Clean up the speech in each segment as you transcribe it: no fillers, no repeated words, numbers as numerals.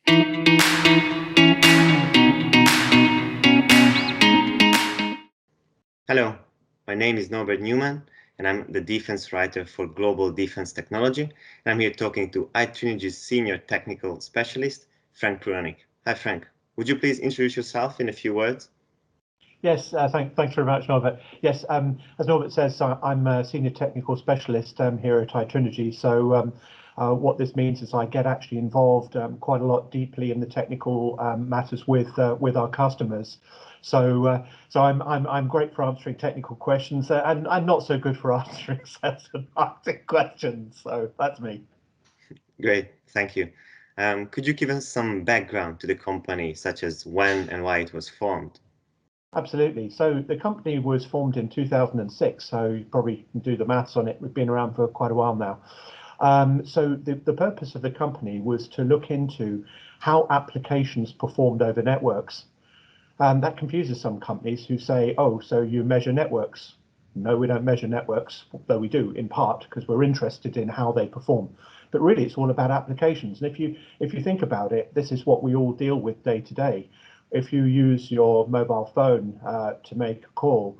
Hello, my name is Norbert Newman, and I'm the defense writer for Global Defense Technology. And I'm here talking to iTrinegy's Senior Technical Specialist, Frank Puranik. Hi, Frank. Would you please introduce yourself in a few words? Yes, thanks very much, Norbert. Yes, as Norbert says, I'm a senior technical specialist here at iTrinegy. So what this means is I get actually involved quite a lot deeply in the technical matters with our customers. So I'm great for answering technical questions, and I'm not so good for answering semantic questions. So that's me. Great, thank you. Could you give us some background to the company, such as when and why it was formed? Absolutely. So the company was formed in 2006, so you probably can do the maths on it. We've been around for quite a while now. So the purpose of the company was to look into how applications performed over networks. That confuses some companies who say, oh, so you measure networks. No, we don't measure networks, though we do in part because we're interested in how they perform. But really, it's all about applications. And if you think about it, this is what we all deal with day to day. If you use your mobile phone to make a call,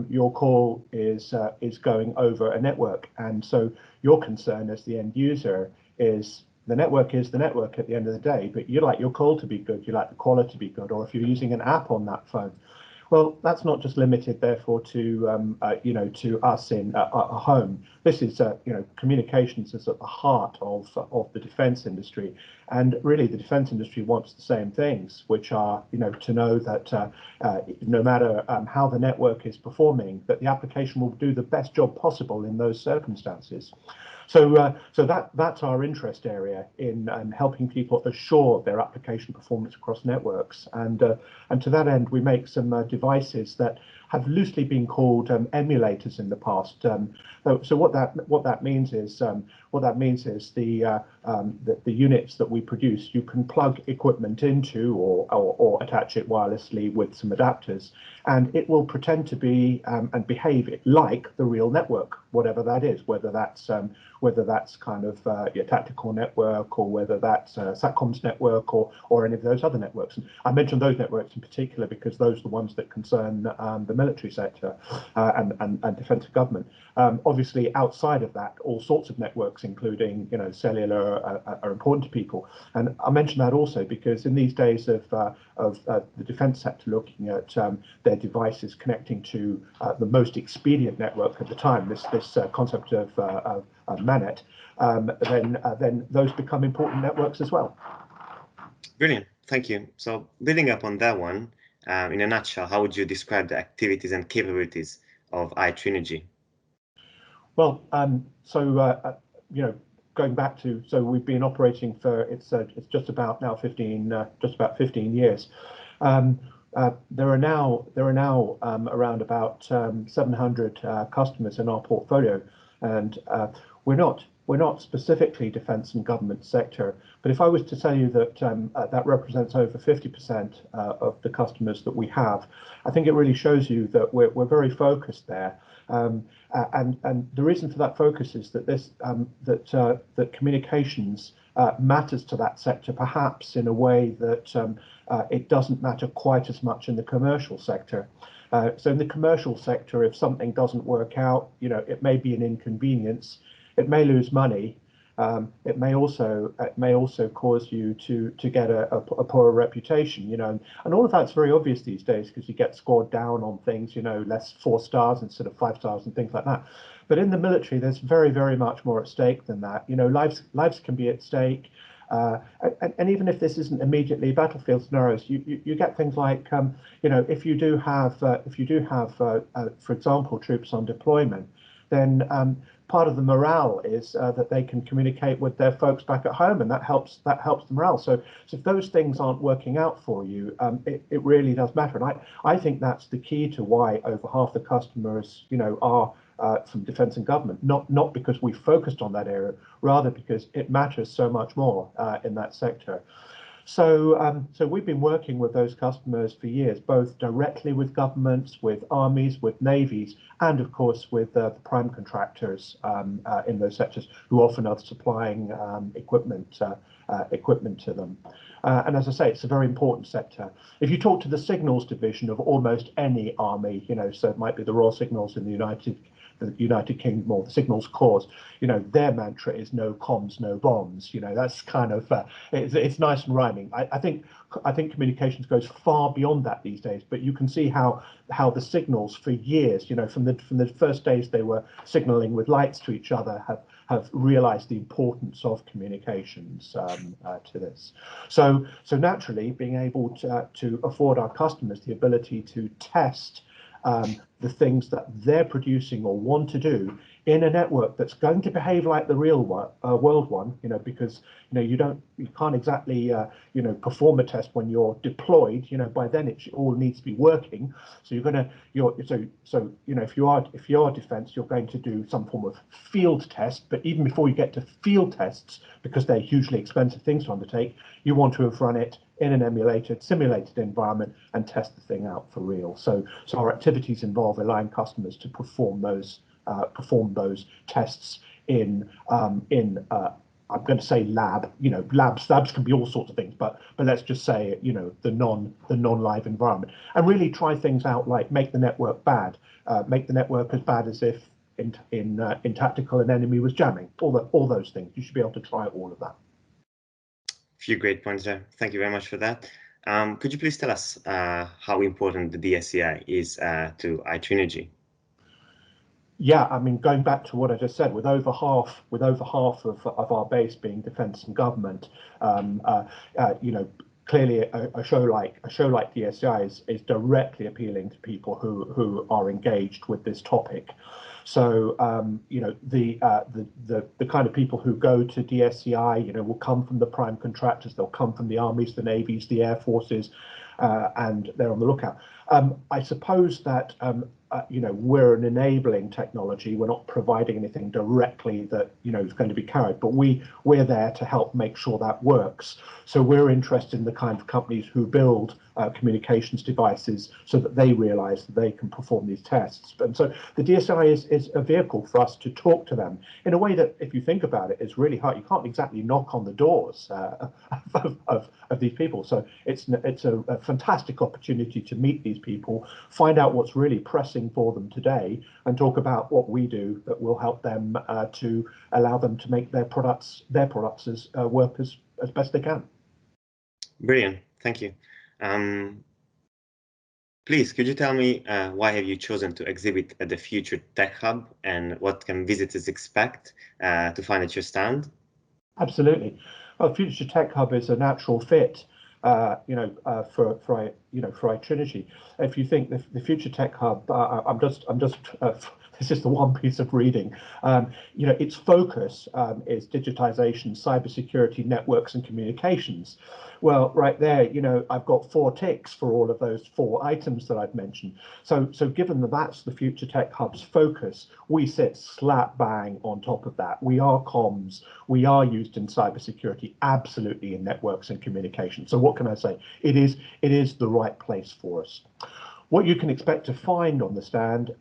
your call is going over a network, and so your concern as the end user is the network is the network at the end of the day, but you like your call to be good, you like the quality to be good, or if you're using an app on that phone. Well, that's not just limited, therefore, to to us in a home. This is communications is at the heart of the defence industry, and really the defence industry wants the same things, which are to know that no matter how the network is performing, that the application will do the best job possible in those circumstances. So that's our interest area in helping people assure their application performance across networks. And to that end, we make some devices that have loosely been called emulators in the past. So what that means is the units that we produce, you can plug equipment into or attach it wirelessly with some adapters, and it will pretend to be and behave like the real network, whatever that is, whether that's kind of your tactical network, or whether that's Satcom's network, or any of those other networks. And I mentioned those networks in particular because those are the ones that concern the military sector and defence of government. Obviously, outside of that, all sorts of networks, including cellular, are important to people. And I mention that also because in these days of the defence sector looking at their devices connecting to the most expedient network at the time, this concept of MANET, then those become important networks as well. Brilliant, thank you. So building up on that one, in a nutshell, how would you describe the activities and capabilities of iTrinegy? Well, going back to, so we've been operating for it's just about now 15 years. There are now around about 700 customers in our portfolio, and we're not specifically defence and government sector. But if I was to tell you that that represents over 50% of the customers that we have, I think it really shows you that we're very focused there. And the reason for that focus is that that communications matters to that sector, perhaps in a way that it doesn't matter quite as much in the commercial sector. So in the commercial sector, if something doesn't work out, it may be an inconvenience, it may lose money, it may also cause you to get a poorer reputation, and all of that's very obvious these days because you get scored down on things, less 4 stars instead of 5 stars and things like that. But in the military, there's very, very much more at stake than that. Lives can be at stake. And even if this isn't immediately battlefield scenarios, you get things like, if you do have, for example, troops on deployment, then part of the morale is that they can communicate with their folks back at home, and that helps the morale. So if those things aren't working out for you, it really does matter. And I think that's the key to why over half the customers, are from defence and government, not because we focused on that area, rather because it matters so much more in that sector. So we've been working with those customers for years, both directly with governments, with armies, with navies, and of course with the prime contractors in those sectors, who often are supplying equipment equipment to them. And as I say, it's a very important sector. If you talk to the signals division of almost any army, so it might be the Royal Signals in the United Kingdom or the Signals Corps, their mantra is no comms, no bombs. That's kind of it's nice and rhyming. I think communications goes far beyond that these days. But you can see how the signals for years, from the first days they were signaling with lights to each other, have realized the importance of communications to this. So naturally, being able to afford our customers the ability to test the things that they're producing or want to do in a network that's going to behave like the real world one, because you can't exactly perform a test when you're deployed. By then it all needs to be working. So if you are defense, you're going to do some form of field test. But even before you get to field tests, because they're hugely expensive things to undertake, you want to have run it in an emulated, simulated environment and test the thing out for real. So our activities involve allowing customers to perform those tests in I'm going to say lab. Labs can be all sorts of things, but let's just say the non-live environment, and really try things out like make the network bad, make the network as bad as if in tactical an enemy was jamming. All those things. You should be able to try all of that. Few great points there. Thank you very much for that. Could you please tell us how important the DSCI is to iTrinegy? Yeah, I mean, going back to what I just said, with over half of our base being defence and government, clearly a show like DSCI is directly appealing to people who are engaged with this topic. So the kind of people who go to DSCI, will come from the prime contractors, they'll come from the armies, the navies, the air forces, and they're on the lookout. I suppose that we're an enabling technology. We're not providing anything directly that is going to be carried, but we're there to help make sure that works. So we're interested in the kind of companies who build communications devices so that they realize that they can perform these tests. And so the DSI is a vehicle for us to talk to them in a way that, if you think about it, is really hard. You can't exactly knock on the doors of these people. So it's a fantastic opportunity to meet these people, find out what's really pressing for them today, and talk about what we do that will help them to allow them to make their products as work as best they can. Brilliant, thank you. Please, could you tell me why have you chosen to exhibit at the Future Tech Hub, and what can visitors expect to find at your stand? Absolutely. Well, Future Tech Hub is a natural fit, for iTrinegy. If you think the Future Tech Hub, I'm just this is the one piece of reading. Its focus is digitization, cybersecurity, networks, and communications. Well, right there, I've got 4 ticks for all of those 4 items that I've mentioned. So given that that's the Future Tech Hub's focus, we sit slap bang on top of that. We are comms, we are used in cybersecurity, absolutely in networks and communications. So what can I say? It is the right place for us. What you can expect to find on the stand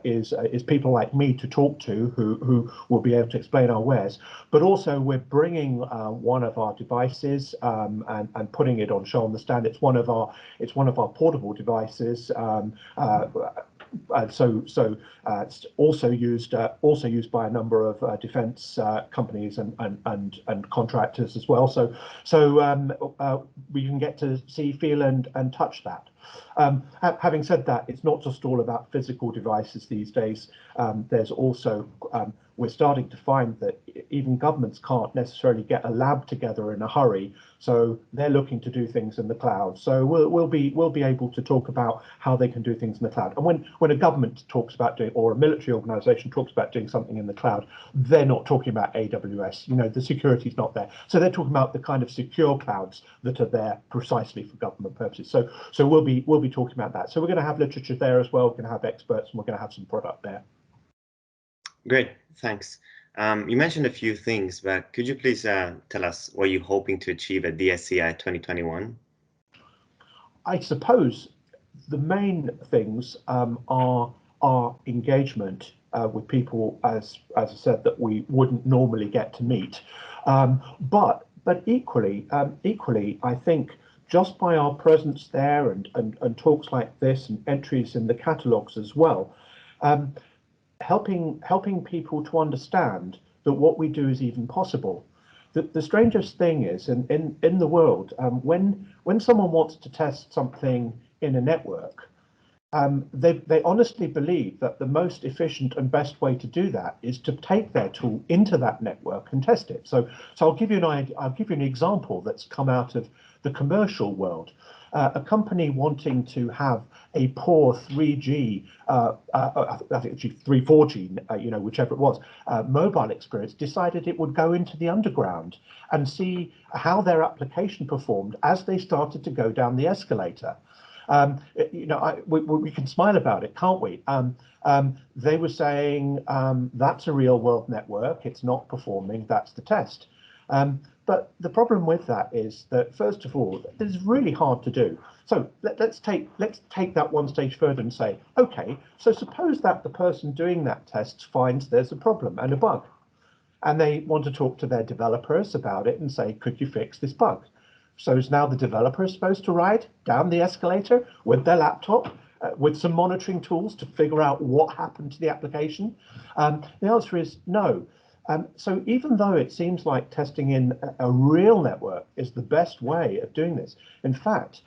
is people like me to talk to who will be able to explain our wares. But also we're bringing one of our devices and putting it on show on the stand. It's one of our portable devices. It's also used by a number of defence companies and contractors as well. So we can get to see, feel, and touch that. Having said that, it's not just all about physical devices these days. There's also we're starting to find that even governments can't necessarily get a lab together in a hurry, so they're looking to do things in the cloud. So we'll be able to talk about how they can do things in the cloud. And when a government talks about doing, or a military organization talks about doing something in the cloud, they're not talking about AWS. The security's not there. So they're talking about the kind of secure clouds that are there precisely for government purposes. So we'll be talking about that. So we're going to have literature there as well. We're going to have experts, and we're going to have some product there. Great, thanks. You mentioned a few things, but could you please tell us what you're hoping to achieve at DSCI 2021? I suppose the main things are our engagement with people, as I said, that we wouldn't normally get to meet. But But equally, I think just by our presence there and talks like this and entries in the catalogues as well, um, helping people to understand that what we do is even possible. The strangest thing is in the world, when someone wants to test something in a network, they honestly believe that the most efficient and best way to do that is to take their tool into that network and test it. So I'll give you an example that's come out of the commercial world. A company wanting to have a poor 3G, I think actually 3, 4G, whichever it was, mobile experience, decided it would go into the underground and see how their application performed as they started to go down the escalator. We can smile about it, can't we? They were saying that's a real world network. It's not performing. That's the test. But the problem with that is that, first of all, this is really hard to do. So let's take that one stage further and say, okay, so suppose that the person doing that test finds there's a problem and a bug, and they want to talk to their developers about it and say, could you fix this bug? So is now the developer supposed to ride down the escalator with their laptop, with some monitoring tools to figure out what happened to the application? The answer is no. So even though it seems like testing in a real network is the best way of doing this, in fact,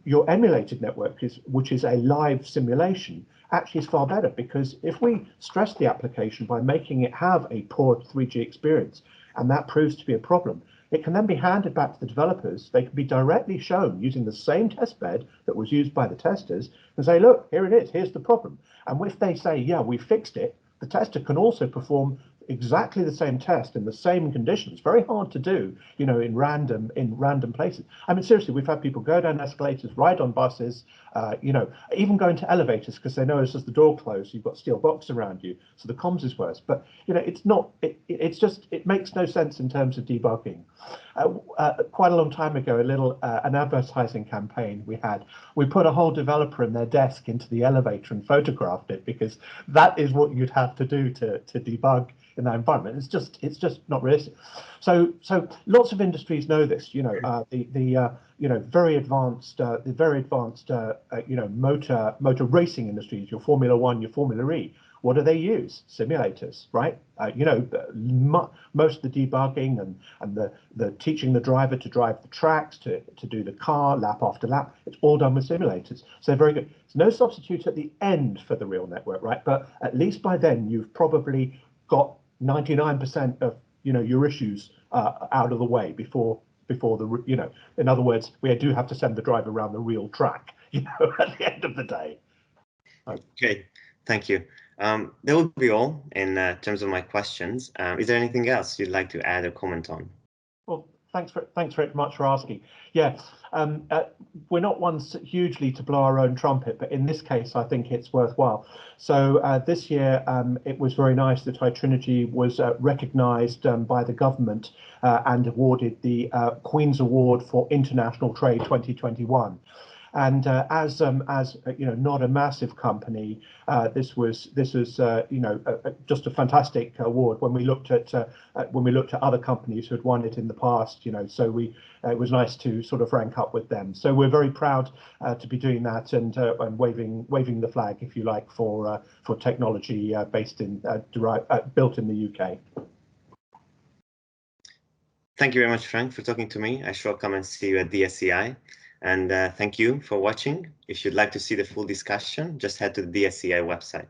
your emulated network, which is a live simulation, actually is far better, because if we stress the application by making it have a poor 3G experience, and that proves to be a problem, it can then be handed back to the developers. They can be directly shown using the same test bed that was used by the testers and say, look, here it is, here's the problem. And if they say, yeah, we fixed it, the tester can also perform exactly the same test in the same conditions. Very hard to do, in random places. I mean, seriously, we've had people go down escalators, ride on buses, even go into elevators because they know as the door closed, you've got steel box around you, so the comms is worse. But it's not. It makes no sense in terms of debugging. Quite a long time ago, an advertising campaign we put a whole developer in their desk into the elevator and photographed it, because that is what you'd have to do to debug in that environment. It's just not realistic. So lots of industries know this. The very advanced motor racing industries, your Formula One, your Formula E. What do they use? Simulators, right? Most of the debugging and the teaching the driver to drive the tracks, to do the car lap after lap, it's all done with simulators. So very good. There's no substitute at the end for the real network, right? But at least by then you've probably got 99% of your issues out of the way before the in other words, we do have to send the driver around the real track at the end of the day. Okay, thank you. That will be all in terms of my questions. Is there anything else you'd like to add or comment on? Well, thanks very much for asking. Yeah, we're not ones hugely to blow our own trumpet, but in this case, I think it's worthwhile. So this year, it was very nice that iTrinegy was recognised by the government and awarded the Queen's Award for International Trade 2021. And as not a massive company, this was just a fantastic award. When we looked at other companies who had won it in the past, so it was nice to sort of rank up with them. So we're very proud to be doing that and waving the flag, if you like, for technology built in the UK. Thank you very much, Frank, for talking to me. I shall come and see you at DSCI. And thank you for watching. If you'd like to see the full discussion, just head to the DSCI website.